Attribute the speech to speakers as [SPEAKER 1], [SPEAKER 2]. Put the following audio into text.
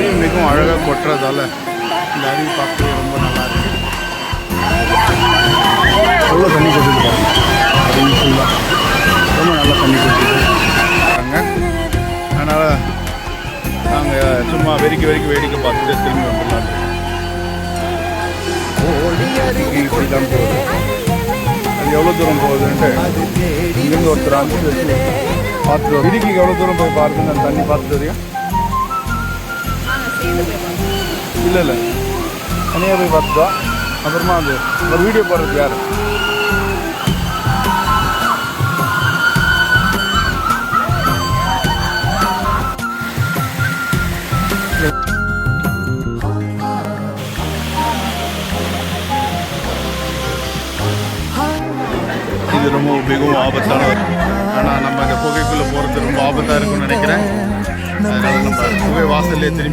[SPEAKER 1] தண்ணி மிகவும் அழகாக கொட்டுறதால இந்த அருவி பார்க்கவே ரொம்ப நல்லா இருக்கு. எவ்வளோ தண்ணி கொட்டிட்டு பாருங்க, அருவி ஃபுல்லாக ரொம்ப நல்லா தண்ணி கொட்டிருக்காங்க. அதனால் நாங்கள் சும்மா வெறிக்க வேடிக்கை பார்த்துட்டு திரும்பி வந்துடலாம். இப்படி தான் போகுது. அது எவ்வளோ தூரம் போகுதுன்ட்டு இங்கேருந்து ஒருத்தர் பார்த்துட்டு இடுக்கி எவ்வளோ தூரம் போய் பாருங்க. அந்த தண்ணி பார்த்துட்டு வரையும் இல்லை தனியாக போய் பார்த்துட்டோம். அப்புறமா அது ஒரு வீடியோ போடுறது யார்? இது ரொம்ப மிகவும் ஆபத்தான, ஆனால் நம்ம இந்த புகைக்குள்ளே போகிறது ரொம்ப ஆபத்தாக இருக்கும்னு நினைக்கிறேன். அதனால் நம்ம புகை வாசல்லே திரும்பி